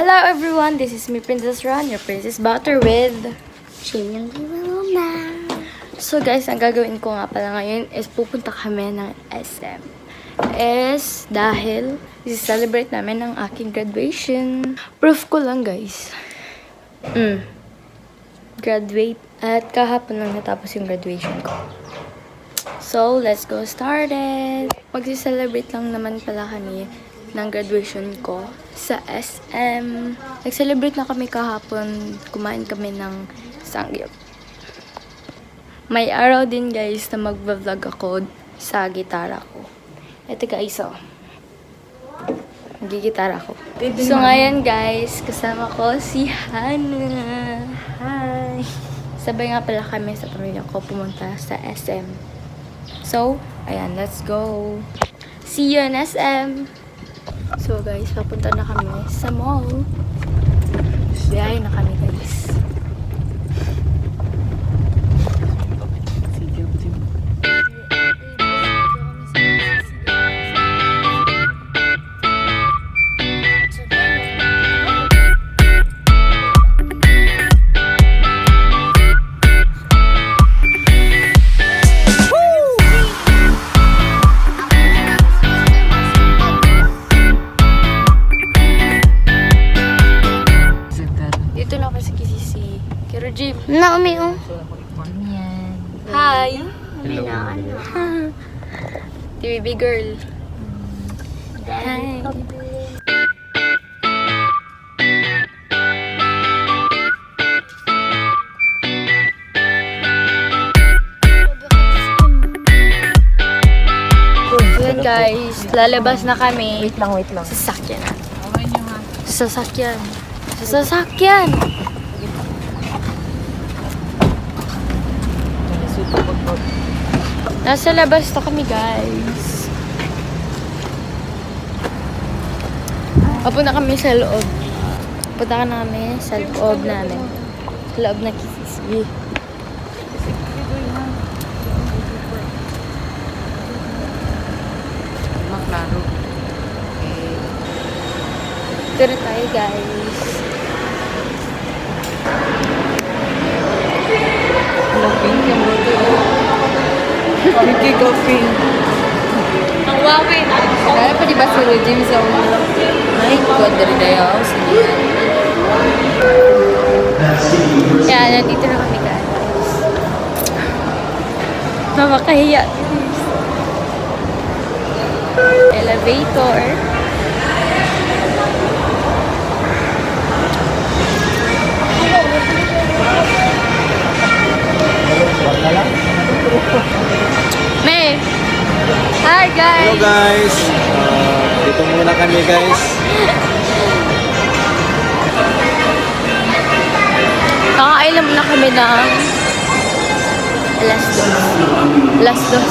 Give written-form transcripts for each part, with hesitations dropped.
Hello everyone, this is me Princess Ron, your Princess Butter with Chimney Luna. So guys, ang gagawin ko nga pala ngayon is pupunta kami ng SM. Dahil i-celebrate namin ang aking graduation. Proof ko lang guys. Graduate. At kahapon lang natapos yung graduation ko. So, let's go started. Magsi-celebrate lang naman pala kami ng graduation ko sa SM. Nag-celebrate na kami kahapon. Kumain kami ng sangyup. May araw din guys na mag-vlog ako sa gitara ko. Ito guys, oh. Nagigitara ko. So ngayon guys, kasama ko si Hannah. Hi! Sabay nga pala kami sa pamilya ko pumunta sa SM. So, ayan, let's go. See you in SM! So guys, papunta na kami sa mall. Biyahe na kami guys. Naomi, oh. Hi! Hello. TVB girl. Hi! Ayan guys, lalabas na kami. Wait lang. Sasakyan. Sasakyan! Nasa labas na kami, guys. Papunta kami sa loob. Punta na kami sa loob namin. Sa loob na KCC. Maklaro. Ito na tayo, guys. Hindi coffee. Ang wawi. Kaya pa di ba si Regim sa ulo? Ay, God, dari dayaw. Yan, nandito na kami, guys. Mamakahiya. Elevator. May! Hi guys! Hello guys! Dito muna kami guys. Kakailam na kami ng alas 12.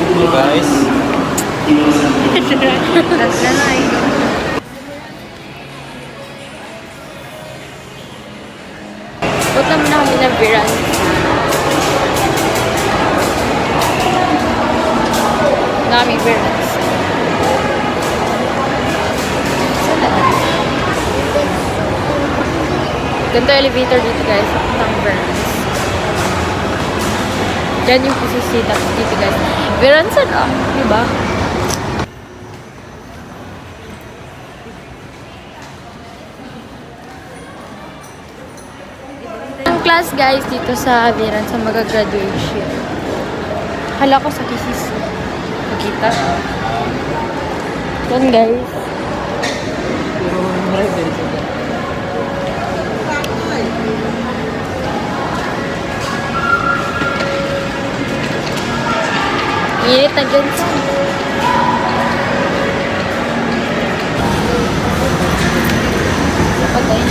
Hello guys. Punta muna kami ng Viran. Nami Viran. Ganito elevator dito guys. Ng Viran. Yan yung pusisita dito guys. Viran sana, diba? Ang class guys dito sa Viran sa mag-graduation. Hala ko sa kisis. Nakita. Yan guys. Init na dyan. Napatay.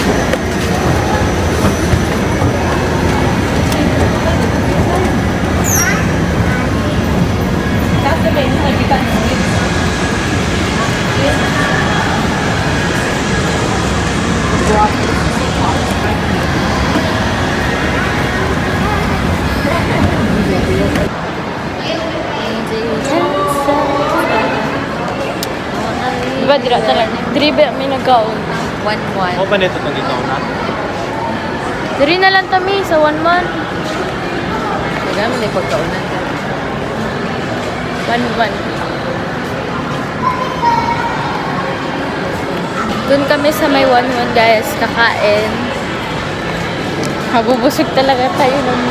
Wow. Diba, dira talaga. Diri ba may nagkaon? 1-1. Ako pa nito itong ikaw na? Diri na lang tami sa 1 month. Kaya mo na pagkaunan ka. 1 month. Doon kami sa may 1 month guys, kakain. Mabubusog talaga tayo nun.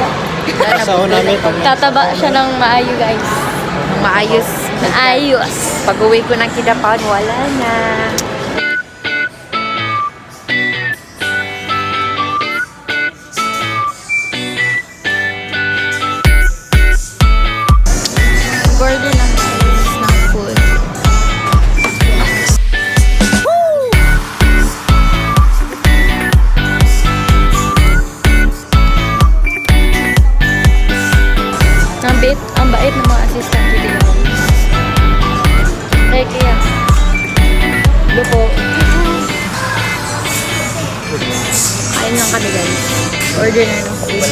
Sa namin pag Tataba siya ng maayo guys. Ang maayos. Ayos. Pag-uwi ko ng Kidapawan, wala na. Order lang guys ng food. Ang bait ng mga assistant dito guys. Kaya. Lupo. Kain lang kami guys. Order na ng food.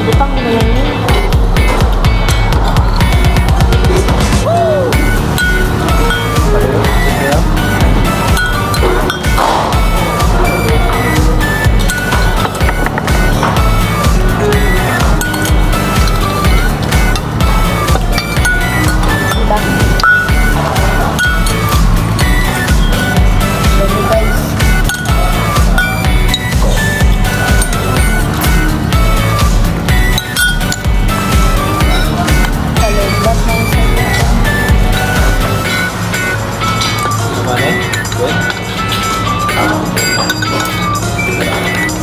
Butang mo na lang yun.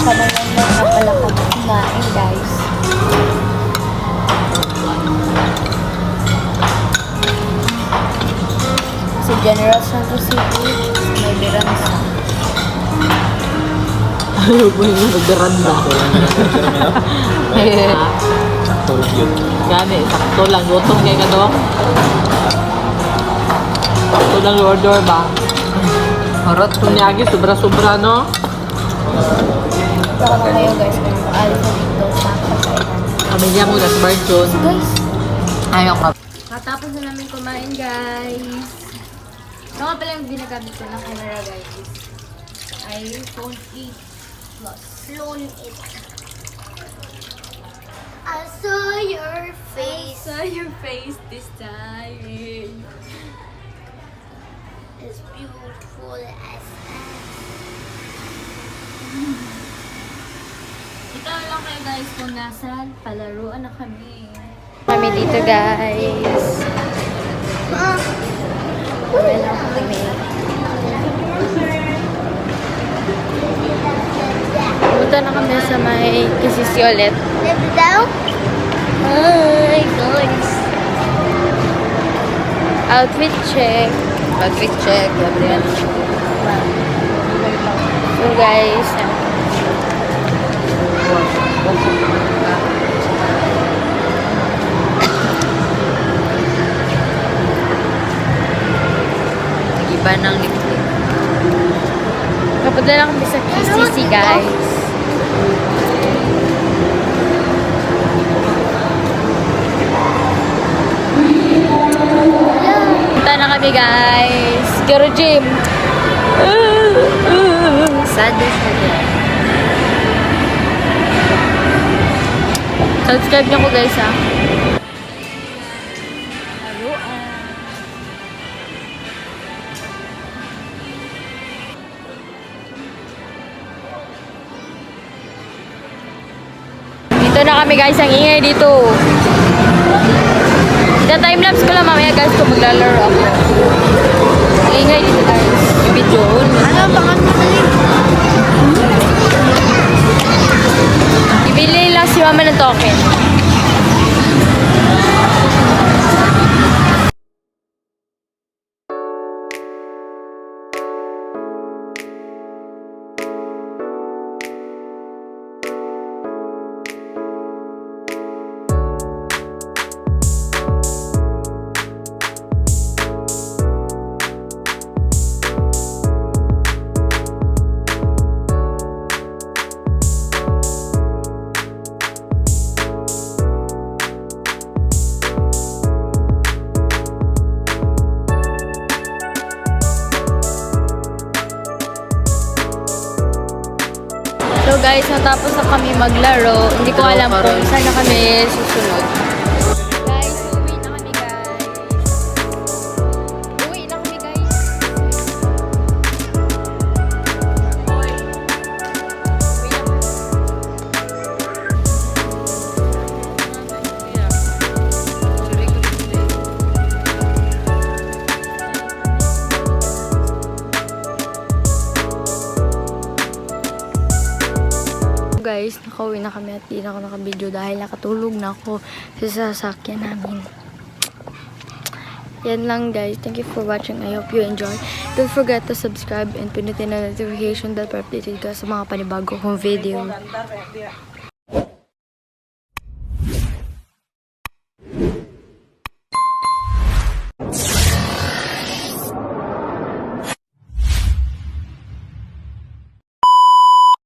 Sabay lang na pala kami kumain guys. Sa General Santos City, may Beranza. Ayaw mo yung magdaranda. Sakto lang yun. Gani, sakto lang. Gutong kayo ka doon. Sakto lang yung order ba? Harot ko niyagi, sobra-sobra, no? Baka na kayo guys kung alis na dito sa pagkainan. Pamilya mo, that's Barjon. Guys, Ayaw ka. katapos na namin kumain guys. Ito nga pala yung ginagamit ko ng camera guys. iPhone 8 Plus. Flown it. I saw your face. Saw your face this time. It's beautiful as Ito lang kayo guys kung nasan palaruan na kami. Kami dito guys. Wala kami. Punta na kami sa may kisisi ulit. Live down. Hi guys. Outfit check. Outfit check, Gabriel. So guys, Nag-iba ng lipstick. kapunta na kami sa KCC guys. Punta na kami guys. Kero gym. Sad siya din. Subscribe niyo ko guys ha. Dito na kami guys, ang ingay dito. Timelapse ko lang mamaya guys kung maglalaro ako. Ingay dito guys. Video. Ano ang pangalan mo? Ibili lang si mama ng token. So guys, natapos na kami maglaro. Hindi ko alam kung saan na kami susunod. Guys, uwi na kami guys. Uwi na kami guys. Uwi na kami. Guys, nakauwi na kami at di na ako nakabideo dahil nakatulog na ako sa sasakyan namin. Yan lang guys. Thank you for watching. I hope you enjoy. Don't forget to subscribe and pinutin na notification bell para updated ka sa mga panibago kong video.